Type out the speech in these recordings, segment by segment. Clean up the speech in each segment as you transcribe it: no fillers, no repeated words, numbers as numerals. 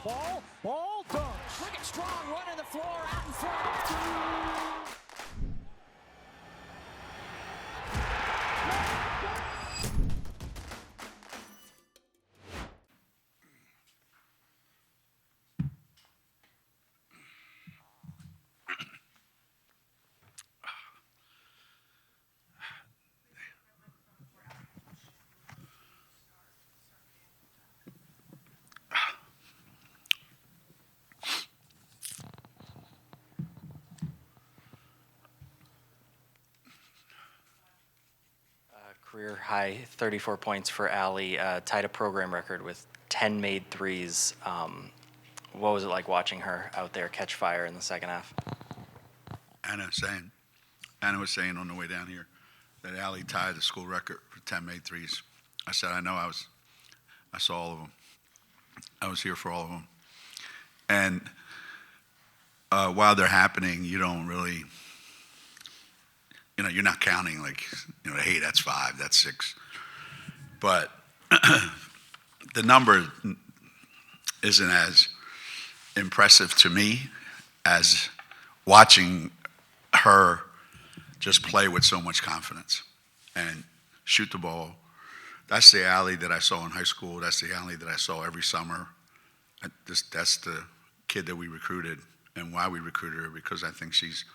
Ball dunks. Look at Strong running the floor out in front. Career high 34 points for Allie, tied a program record with 10 made threes. What was it like watching her out there catch fire in the second half? Anna was saying on the way down here that Allie tied the school record for 10 made threes. I said, I saw all of them. I was here for all of them. And while they're happening, you don't really, you're not counting like, hey, that's 5, that's 6. But the number isn't as impressive to me as watching her just play with so much confidence and shoot the ball. That's the Allie that I saw in high school. That's the Allie that I saw every summer. That's the kid that we recruited, and why we recruited her, because I think she's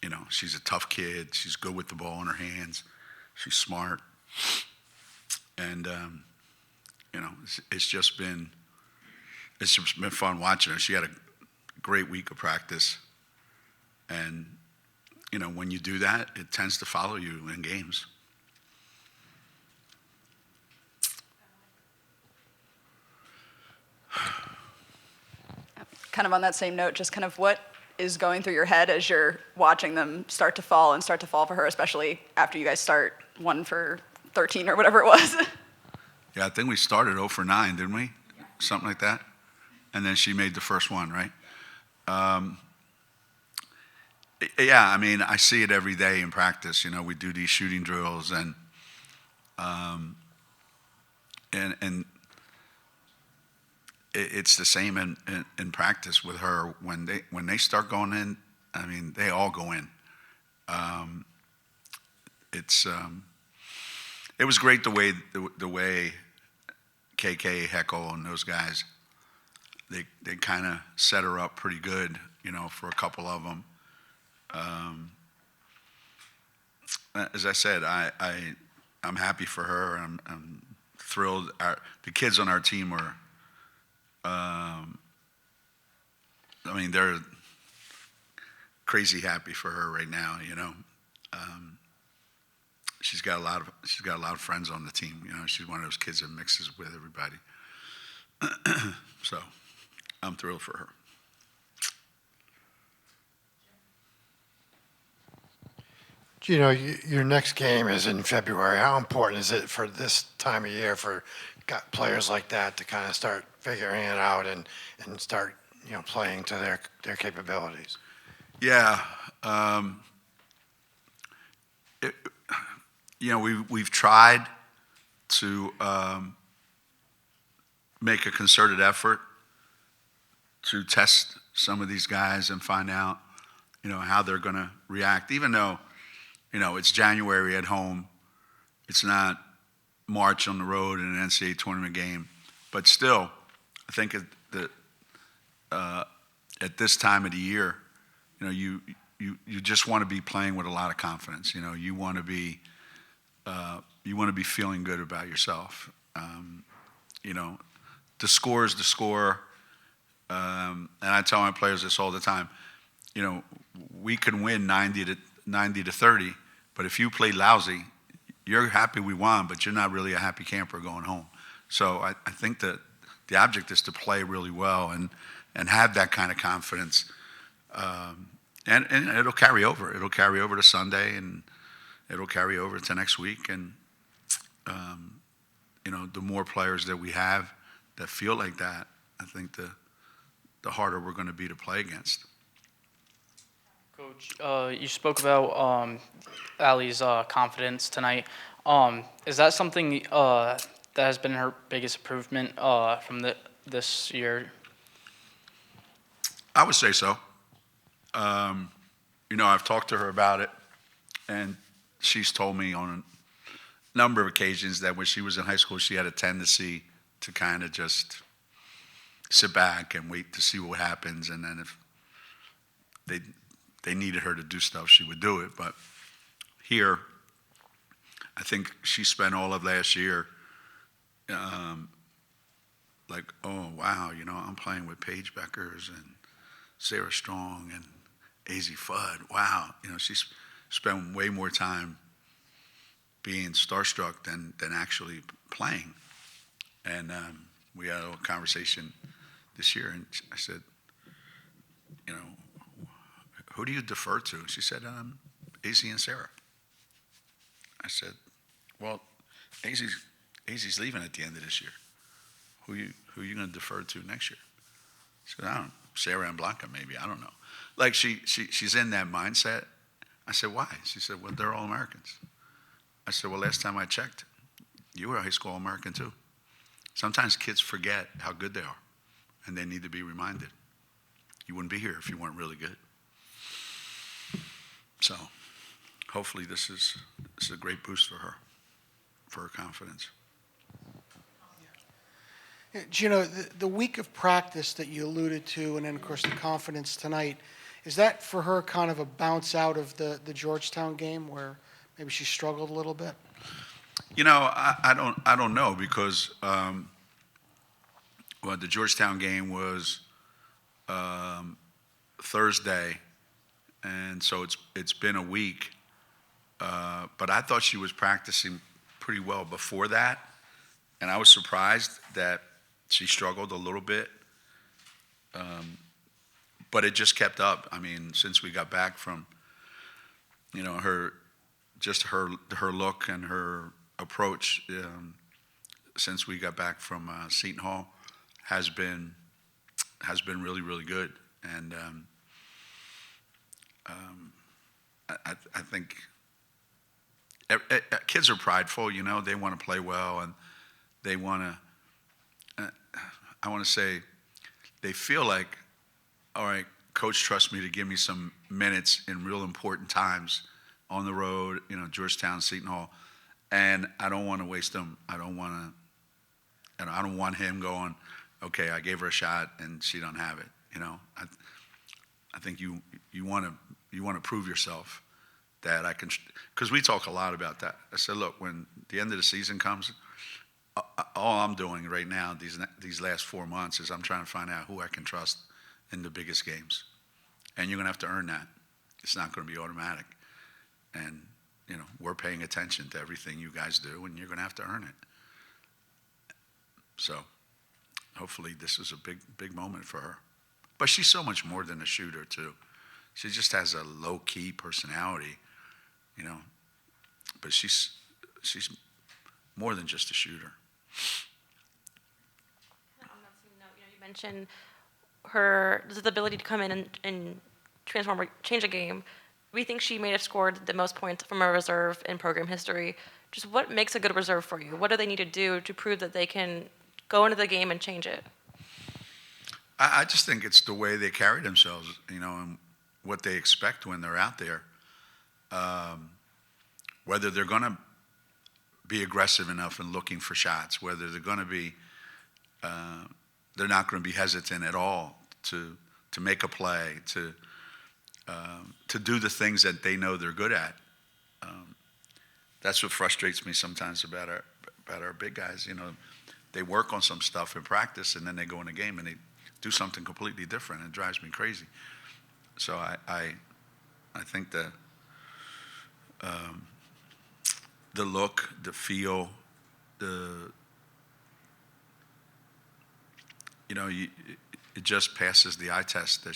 a tough kid. She's good with the ball in her hands. She's smart. And, it's just been fun watching her. She had a great week of practice. And, when you do that, it tends to follow you in games. Kind of on that same note, just kind of what is going through your head as you're watching them start to fall for her, especially after you guys start 1 for 13 or whatever it was? Yeah, I think we started 0 for 9, didn't we? Yeah. Something like that. And then she made the first one, right? Yeah, I mean, I see it every day in practice. We do these shooting drills, and it's the same in practice with her. When they start going in, I mean, they all go in. It was great the way KK, Heckle, and those guys, they kind of set her up pretty good, for a couple of them. As I said, I'm happy for her. I'm thrilled. The kids on our team are, they're crazy happy for her right now. She's got a lot of friends on the team. She's one of those kids that mixes with everybody. So I'm thrilled for her. Geno, your next game is in February. How important is it for this time of year for players like that to kind of start figuring it out and start playing to their capabilities? Yeah, we've tried to make a concerted effort to test some of these guys and find out how they're going to react, even though it's January at home. It's not March on the road in an NCAA tournament game. But still, I think at this time of the year, you just want to be playing with a lot of confidence. You want to be feeling good about yourself. The score is the score. And I tell my players this all the time. We can win 90 to 30. But if you play lousy, you're happy we won, but you're not really a happy camper going home. So I think that the object is to play really well and have that kind of confidence. And it'll carry over. It'll carry over to Sunday, and it'll carry over to next week. And, the more players that we have that feel like that, I think the harder we're going to be to play against. Coach, you spoke about Allie's confidence tonight. Is that something that has been her biggest improvement from this year? I would say so. I've talked to her about it, and she's told me on a number of occasions that when she was in high school, she had a tendency to kind of just sit back and wait to see what happens, and then if they needed her to do stuff, she would do it. But here, I think she spent all of last year like, oh, wow, I'm playing with Paige Beckers and Sarah Strong and AZ Fudd. Wow. She's spent way more time being starstruck than actually playing. And we had a conversation this year, and I said, who do you defer to? She said, AZ and Sarah. I said, well, AZ's leaving at the end of this year. Who are you going to defer to next year? She said, I don't know. Sarah and Blanca, maybe. I don't know. Like she's in that mindset. I said, why? She said, well, they're all Americans. I said, well, last time I checked, you were a high school All-American too. Sometimes kids forget how good they are, and they need to be reminded. You wouldn't be here if you weren't really good. So hopefully this is a great boost for her confidence. Geno, the week of practice that you alluded to, and then, of course, the confidence tonight, is that for her kind of a bounce out of the Georgetown game where maybe she struggled a little bit? I don't know because, the Georgetown game was Thursday, and so it's been a week. But I thought she was practicing pretty well before that, and I was surprised that she struggled a little bit, but it just kept up. I mean, since we got back from, her look and her approach, since we got back from Seton Hall, has been really, really good. And I think kids are prideful. They want to play well, and they want to. I want to say they feel like, all right, coach trusts me to give me some minutes in real important times on the road, Georgetown, Seton Hall, and I don't want to waste them. I don't want him going, okay, I gave her a shot and she don't have it. I think you want to prove yourself that I can, because we talk a lot about that. I said, look, when the end of the season comes, all I'm doing right now, these last 4 months, is I'm trying to find out who I can trust in the biggest games. And you're going to have to earn that. It's not going to be automatic. And, we're paying attention to everything you guys do, and you're going to have to earn it. So hopefully this is a big, big moment for her. But she's so much more than a shooter, too. She just has a low-key personality, But she's more than just a shooter. On that same note, you mentioned her ability to come in and transform or change a game. We think she may have scored the most points from a reserve in program history. Just what makes a good reserve for you? What do they need to do to prove that they can go into the game and change it? I just think it's the way they carry themselves, and what they expect when they're out there. Whether they're going to be aggressive enough in looking for shots, whether they're going to be, they're not going to be hesitant at all to make a play, to do the things that they know they're good at. That's what frustrates me sometimes about our big guys. They work on some stuff in practice, and then they go in a game and they do something completely different. It drives me crazy. So I think that the look, the feel, it just passes the eye test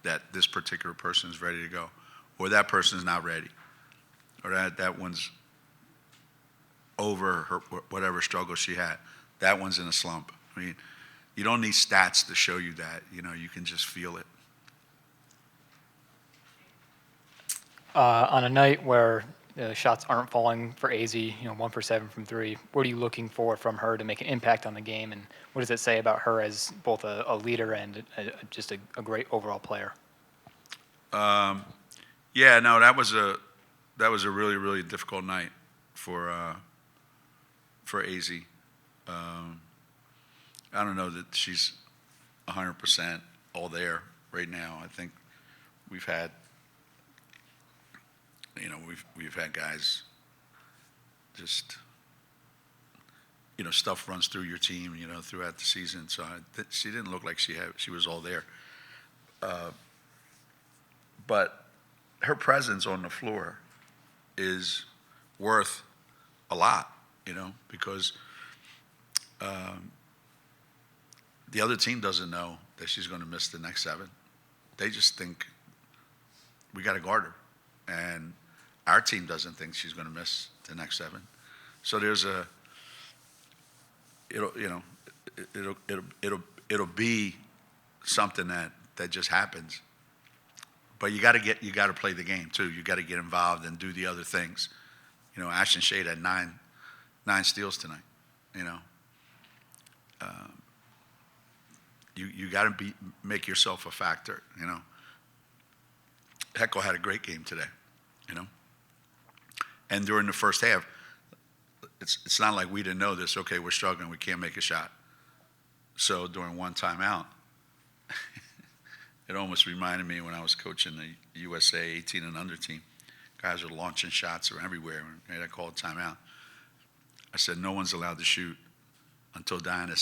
that this particular person is ready to go, or that person's not ready, or that one's over her whatever struggle she had. That one's in a slump. I mean, you don't need stats to show you that. You can just feel it. On a night where shots aren't falling for AZ, 1 for 7 from 3. What are you looking for from her to make an impact on the game, and what does it say about her as both a leader and just a great overall player? Yeah, no, that was a really, really difficult night for AZ. I don't know that she's 100% all there right now. I think we've had guys just, stuff runs through your team, throughout the season. So she didn't look like she was all there. But her presence on the floor is worth a lot, because the other team doesn't know that she's going to miss the next 7. They just think we got to guard her, and our team doesn't think she's going to miss the next 7. So there's it'll be something that just happens. But you got to play the game too. You got to get involved and do the other things. Ashton Shade had 9 steals tonight. You got to make yourself a factor. Heckel had a great game today. And during the first half, it's not like we didn't know this. Okay, we're struggling. We can't make a shot. So during one timeout, it almost reminded me when I was coaching the USA 18 and under team. Guys are launching shots from everywhere. And I called timeout. I said, no one's allowed to shoot until Diana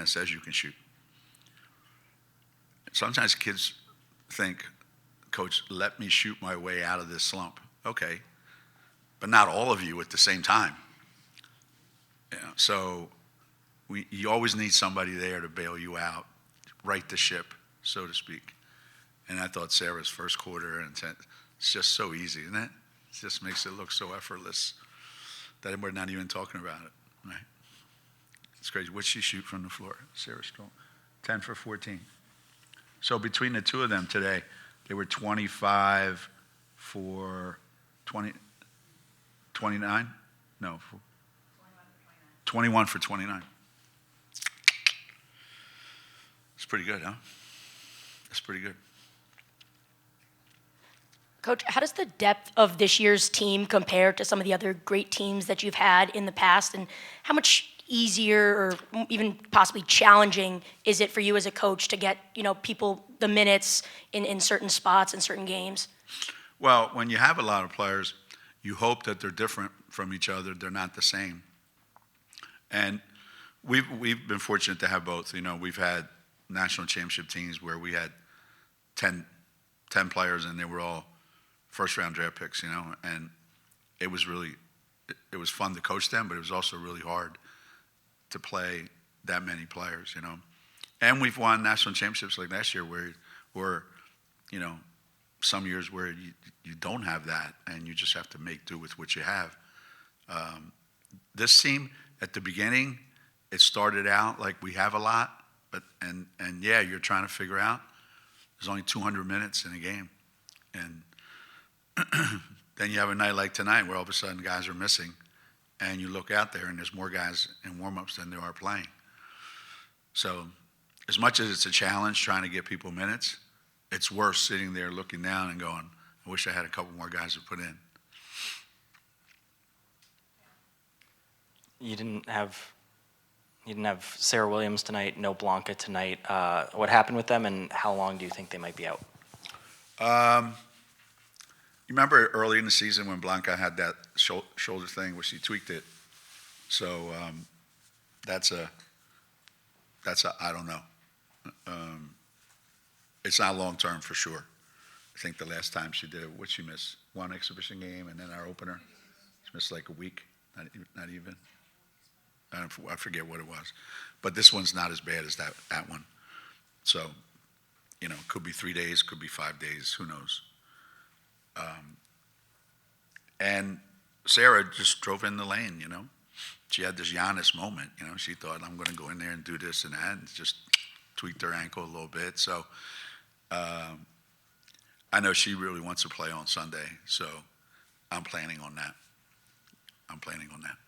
says you can shoot. Sometimes kids think, Coach, let me shoot my way out of this slump. Okay, but not all of you at the same time. So you always need somebody there to bail you out, right the ship, so to speak. And I thought Sarah's first quarter and it's just so easy, isn't it? It just makes it look so effortless that we're not even talking about it, right? It's crazy. What'd she shoot from the floor? Sarah Strong, 10 for 14. So between the two of them today, they were 25 for 29? No, 21 for 29. It's pretty good, huh? That's pretty good. Coach, how does the depth of this year's team compare to some of the other great teams that you've had in the past? And how much easier or even possibly challenging is it for you as a coach to get, people the minutes in certain spots in certain games? Well, when you have a lot of players, you hope that they're different from each other. They're not the same. And we've been fortunate to have both. We've had national championship teams where we had 10 players and they were all first-round draft picks, and it was fun to coach them, but it was also really hard to play that many players, And we've won national championships like last year where some years where you don't have that and you just have to make do with what you have. This team, at the beginning, it started out like we have a lot, but yeah, you're trying to figure out there's only 200 minutes in a game. And then you have a night like tonight where all of a sudden guys are missing, and you look out there and there's more guys in warm-ups than there are playing. So as much as it's a challenge trying to get people minutes, it's worse sitting there looking down and going, I wish I had a couple more guys to put in. You didn't have Sarah Williams tonight, no Blanca tonight. What happened with them, and how long do you think they might be out? You remember early in the season when Blanca had that shoulder thing where she tweaked it? So that's a I don't know. It's not long term for sure. I think the last time she did it, what'd she miss? One exhibition game and then our opener. She missed like a week, not even. I forget what it was. But this one's not as bad as that one. So, could be 3 days, could be 5 days, who knows. And Sarah just drove in the lane, She had this Giannis moment, She thought, I'm going to go in there and do this and that, and just tweaked her ankle a little bit. So I know she really wants to play on Sunday. So I'm planning on that. I'm planning on that.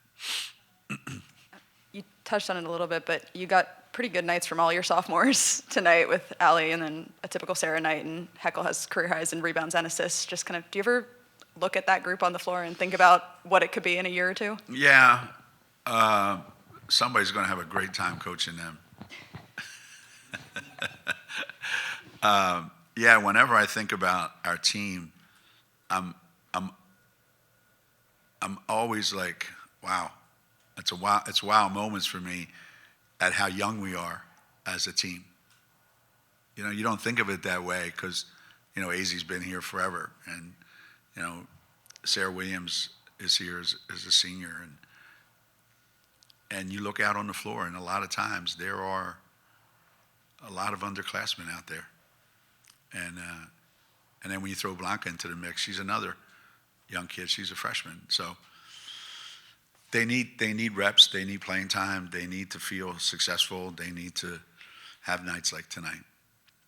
You touched on it a little bit, but you got pretty good nights from all your sophomores tonight with Allie, and then a typical Sarah night, and Heckle has career highs in rebounds and assists. Just kind of, do you ever look at that group on the floor and think about what it could be in a year or two? Yeah, somebody's going to have a great time coaching them. Yeah, whenever I think about our team, I'm always like, wow, it's wow moments for me at how young we are as a team. You know, you don't think of it that way because, you know, Azzy's been here forever, and you know, Sarah Williams is here as a senior, and you look out on the floor, and a lot of times there are a lot of underclassmen out there, and then when you throw Blanca into the mix, she's another young kid. She's a freshman, so they need reps, they need playing time, they need to feel successful, they need to have nights like tonight.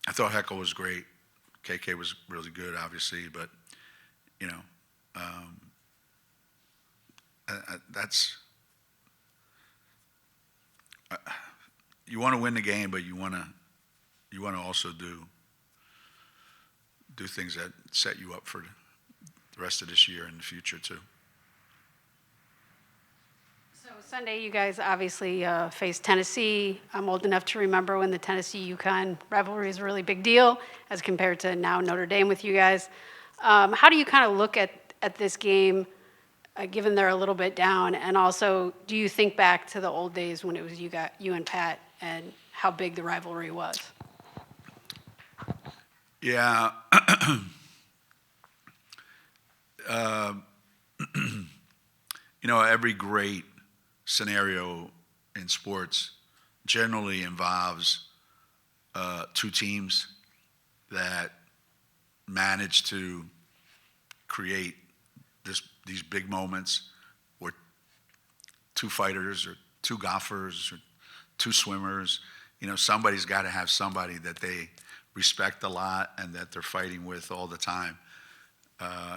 I thought Heckle was great. KK was really good, obviously, but you know, that's you want to win the game, but you want to also do things that set you up for the rest of this year and the future too. So Sunday, you guys obviously faced Tennessee. I'm old enough to remember when the Tennessee-UConn rivalry was a really big deal as compared to now Notre Dame with you guys. How do you kind of look at this game, given they're a little bit down? And also, do you think back to the old days when it was you and Pat and how big the rivalry was? Yeah. You know, every great scenario in sports generally involves two teams that manage to create these big moments where two fighters or two golfers or two swimmers, you know, somebody's got to have somebody that they respect a lot and that they're fighting with all the time.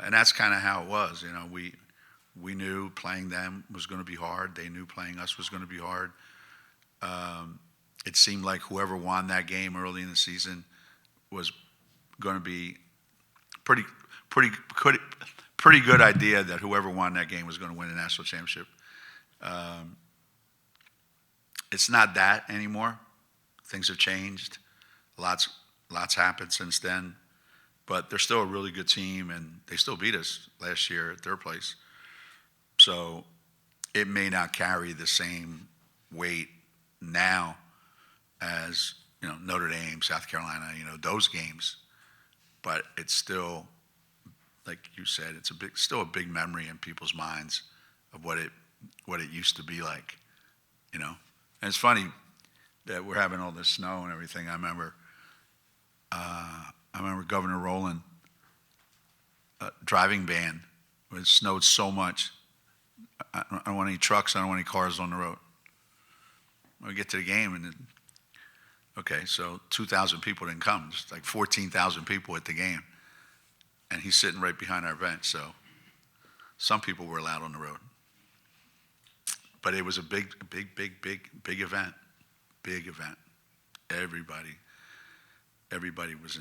And that's kind of how it was. You know, we knew playing them was going to be hard. They knew playing us was going to be hard. It seemed like whoever won that game early in the season was going to be pretty good idea that whoever won that game was going to win the national championship. It's not that anymore. Things have changed. Lots happened since then. But they're still a really good team, and they still beat us last year at their place. So it may not carry the same weight now as, you know, Notre Dame, South Carolina, you know, those games. But it's still, like you said, it's still a big memory in people's minds of what it used to be like, you know. And it's funny that we're having all this snow and everything. I remember Governor Rowland driving ban. It snowed so much. I don't want any trucks. I don't want any cars on the road. We get to the game, and okay, so 2,000 people didn't come. There's like 14,000 people at the game, and he's sitting right behind our bench. So some people were allowed on the road, but it was a big event. Big event. Everybody was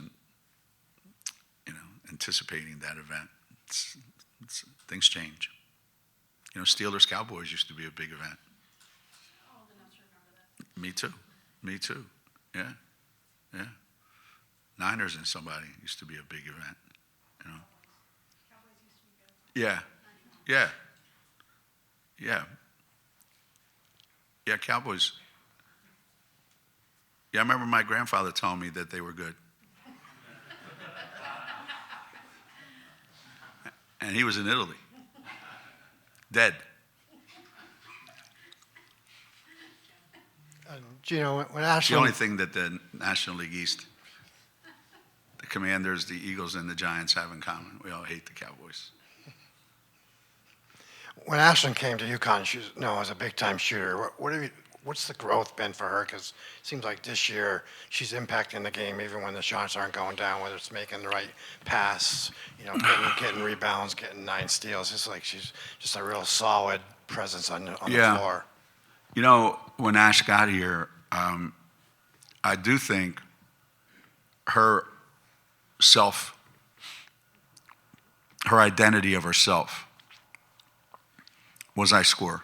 anticipating that event. Things change. You know, Steelers Cowboys used to be a big event. Old enough to remember that. Me too. Yeah. Niners and somebody used to be a big event. You know. Cowboys used to be good. Yeah, Cowboys. Yeah, I remember my grandfather telling me that they were good. And he was in Italy. Dead. Geno, when The Ashland, only thing that the National League East, the Commanders, the Eagles, and the Giants have in common, we all hate the Cowboys. when Ashland came to UConn, she was a big-time shooter. what's the growth been for her? Because it seems like this year she's impacting the game even when the shots aren't going down, whether it's making the right pass, getting rebounds, getting 9 steals. It's like she's just a real solid presence on the floor. When Ash got here, I do think her identity of herself was I score.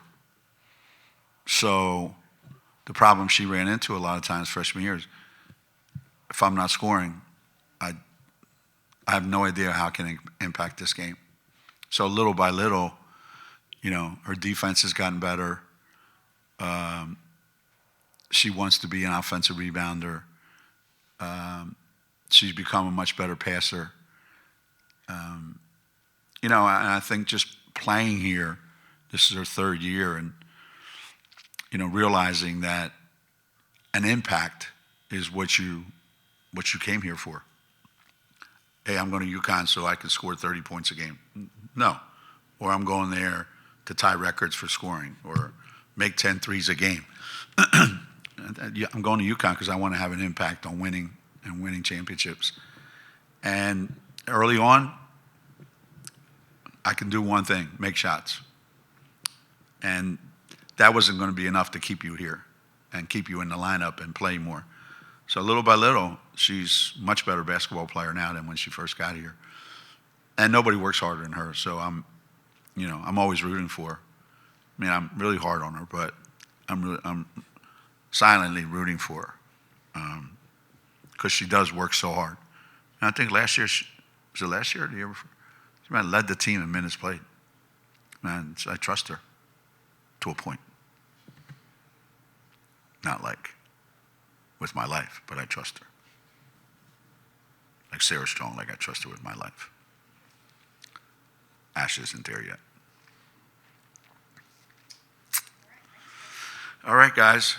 So the problem she ran into a lot of times freshman year is if I'm not scoring, I have no idea how can it impact this game. So little by little, her defense has gotten better. She wants to be an offensive rebounder. She's become a much better passer. And I think just playing here, this is her 3rd year, and realizing that an impact is what you came here for. Hey, I'm going to UConn so I can score 30 points a game. No. Or I'm going there to tie records for scoring or make 10 threes a game. I'm going to UConn because I want to have an impact on winning championships. And early on, I can do one thing, make shots. And that wasn't going to be enough to keep you here and keep you in the lineup and play more. So little by little, she's a much better basketball player now than when she first got here. And nobody works harder than her, so I'm always rooting for her. I mean, I'm really hard on her, but I'm silently rooting for her because she does work so hard. And I think last year, was it last year or the year before? She led the team in minutes played. Man, I trust her to a point. Not like with my life, but I trust her. Like Sarah Strong, like I trust her with my life. Ash isn't there yet. All right, guys.